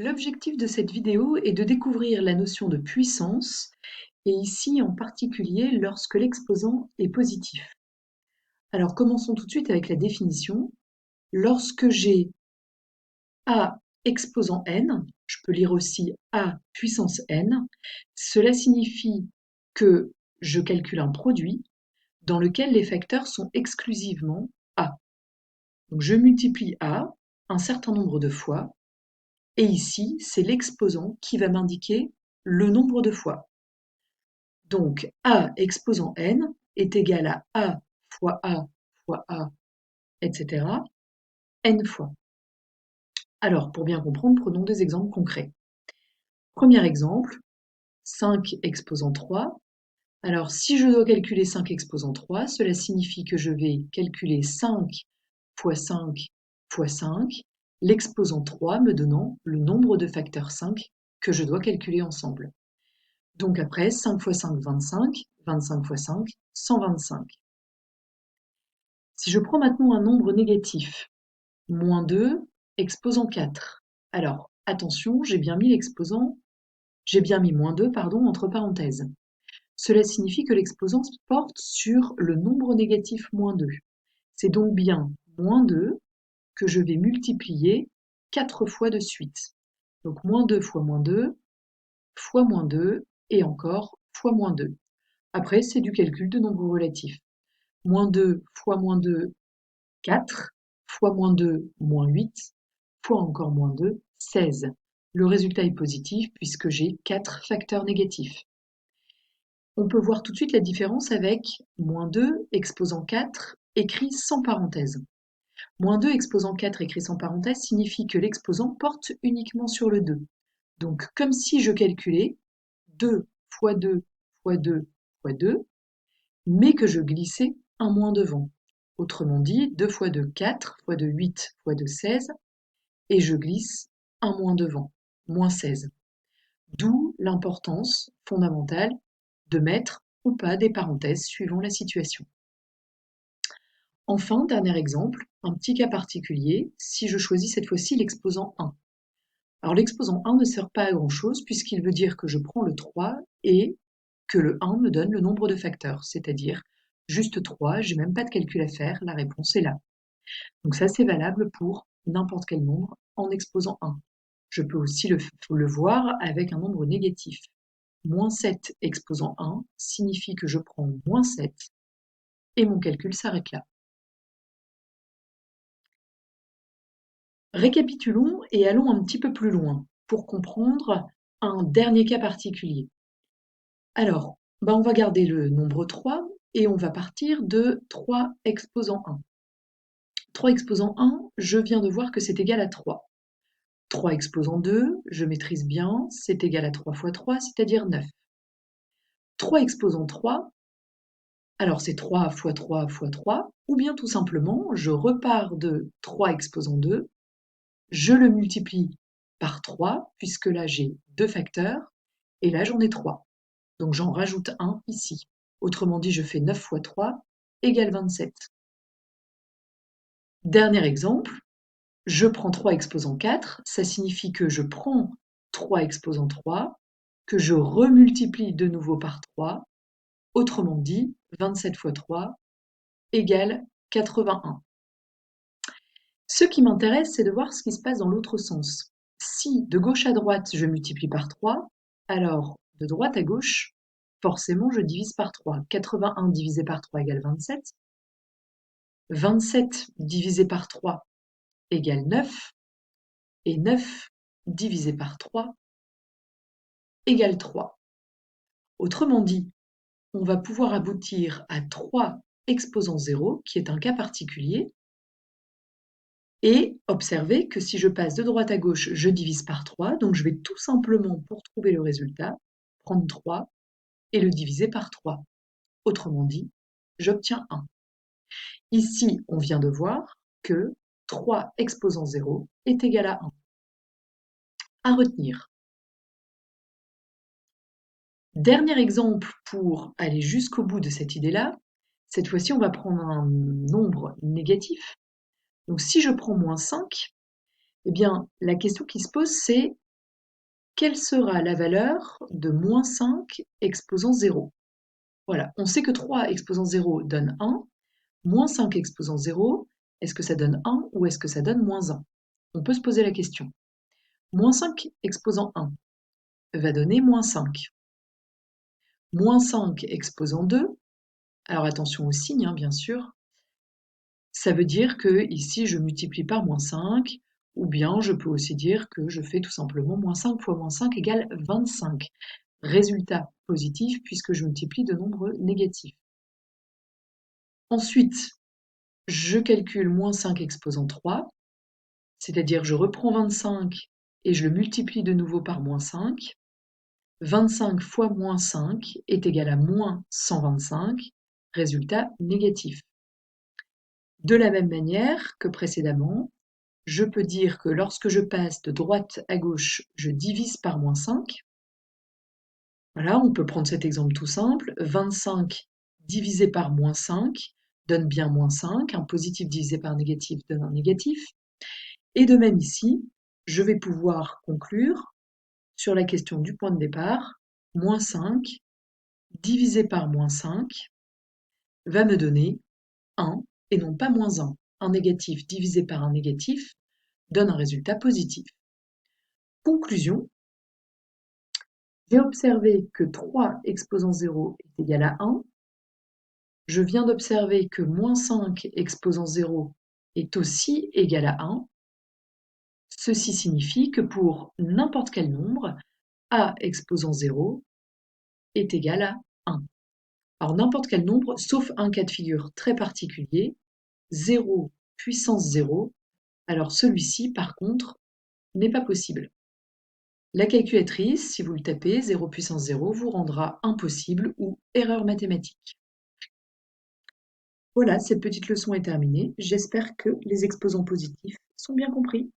L'objectif de cette vidéo est de découvrir la notion de puissance, et ici en particulier lorsque l'exposant est positif. Alors commençons tout de suite avec la définition. Lorsque j'ai A exposant n, je peux lire aussi A puissance n, cela signifie que je calcule un produit dans lequel les facteurs sont exclusivement A. Donc je multiplie A un certain nombre de fois, et ici, c'est l'exposant qui va m'indiquer le nombre de fois. Donc A exposant n est égal à A fois A fois A, etc., n fois. Alors, pour bien comprendre, prenons des exemples concrets. Premier exemple, 5 exposant 3. Alors, si je dois calculer 5 exposant 3, cela signifie que je vais calculer 5 fois 5 fois 5, l'exposant 3 me donnant le nombre de facteurs 5 que je dois calculer ensemble. Donc après, 5 fois 5, 25, 25 fois 5, 125. Si je prends maintenant un nombre négatif, moins 2, exposant 4. Alors, attention, j'ai bien mis moins 2, entre parenthèses. Cela signifie que l'exposant porte sur le nombre négatif moins 2. C'est donc bien moins 2 que je vais multiplier 4 fois de suite. Donc moins 2 fois moins 2, fois moins 2, et encore fois moins 2. Après, c'est du calcul de nombres relatifs. Moins 2 fois moins 2, 4, fois moins 2, moins 8, fois encore moins 2, 16. Le résultat est positif puisque j'ai 4 facteurs négatifs. On peut voir tout de suite la différence avec moins 2 exposant 4 écrit sans parenthèse. Moins 2 exposant 4 écrit sans parenthèse signifie que l'exposant porte uniquement sur le 2. Donc comme si je calculais 2 fois 2 fois 2 fois 2, mais que je glissais un moins devant. Autrement dit, 2 fois 2, 4, fois 2, 8, fois 2, 16, et je glisse un moins devant, moins 16. D'où l'importance fondamentale de mettre ou pas des parenthèses suivant la situation. Enfin, dernier exemple, un petit cas particulier, si je choisis cette fois-ci l'exposant 1. Alors l'exposant 1 ne sert pas à grand-chose puisqu'il veut dire que je prends le 3 et que le 1 me donne le nombre de facteurs, c'est-à-dire juste 3, j'ai même pas de calcul à faire, la réponse est là. Donc ça c'est valable pour n'importe quel nombre en exposant 1. Je peux aussi le voir avec un nombre négatif. Moins 7 exposant 1 signifie que je prends moins 7 et mon calcul s'arrête là. Récapitulons et allons un petit peu plus loin pour comprendre un dernier cas particulier. Alors, on va garder le nombre 3 et on va partir de 3 exposant 1. 3 exposant 1, je viens de voir que c'est égal à 3. 3 exposant 2, je maîtrise bien, c'est égal à 3 fois 3, c'est-à-dire 9. 3 exposant 3, alors c'est 3 fois 3 fois 3, ou bien tout simplement, je repars de 3 exposant 2, je le multiplie par 3, puisque là j'ai 2 facteurs, et là j'en ai 3. Donc j'en rajoute 1 ici. Autrement dit, je fais 9 fois 3 égale 27. Dernier exemple, je prends 3 exposant 4, ça signifie que je prends 3 exposant 3, que je remultiplie de nouveau par 3, autrement dit, 27 fois 3 égale 81. Ce qui m'intéresse, c'est de voir ce qui se passe dans l'autre sens. Si de gauche à droite, je multiplie par 3, alors de droite à gauche, forcément, je divise par 3. 81 divisé par 3 égale 27. 27 divisé par 3 égale 9. Et 9 divisé par 3 égale 3. Autrement dit, on va pouvoir aboutir à 3 exposant 0, qui est un cas particulier, et observer que si je passe de droite à gauche, je divise par 3, donc je vais tout simplement, pour trouver le résultat, prendre 3 et le diviser par 3. Autrement dit, j'obtiens 1. Ici, on vient de voir que 3 exposant 0 est égal à 1. À retenir. Dernier exemple pour aller jusqu'au bout de cette idée-là. Cette fois-ci, on va prendre un nombre négatif. Donc si je prends moins 5, eh bien, la question qui se pose, c'est quelle sera la valeur de moins 5 exposant 0? Voilà, on sait que 3 exposant 0 donne 1, moins 5 exposant 0, est-ce que ça donne 1 ou est-ce que ça donne moins 1? On peut se poser la question. Moins 5 exposant 1 va donner moins 5. Moins 5 exposant 2, alors attention au signe, hein, bien sûr, ça veut dire que ici je multiplie par moins 5, ou bien je peux aussi dire que je fais tout simplement moins 5 fois moins 5 égale 25. Résultat positif puisque je multiplie de nombres négatifs. Ensuite, je calcule moins 5 exposant 3, c'est-à-dire je reprends 25 et je le multiplie de nouveau par moins 5. 25 fois moins 5 est égal à moins 125, résultat négatif. De la même manière que précédemment, je peux dire que lorsque je passe de droite à gauche, je divise par moins 5. Voilà, on peut prendre cet exemple tout simple. 25 divisé par moins 5 donne bien moins 5. Un positif divisé par un négatif donne un négatif. Et de même ici, je vais pouvoir conclure sur la question du point de départ. Moins 5 divisé par moins 5 va me donner 1 et non pas moins 1. Un négatif divisé par un négatif donne un résultat positif. Conclusion, j'ai observé que 3 exposant 0 est égal à 1. Je viens d'observer que moins 5 exposant 0 est aussi égal à 1. Ceci signifie que pour n'importe quel nombre, a exposant 0 est égal à 1. Alors n'importe quel nombre, sauf un cas de figure très particulier, 0 puissance 0, alors celui-ci par contre n'est pas possible. La calculatrice, si vous le tapez, 0 puissance 0, vous rendra impossible ou erreur mathématique. Voilà, cette petite leçon est terminée. J'espère que les exposants positifs sont bien compris.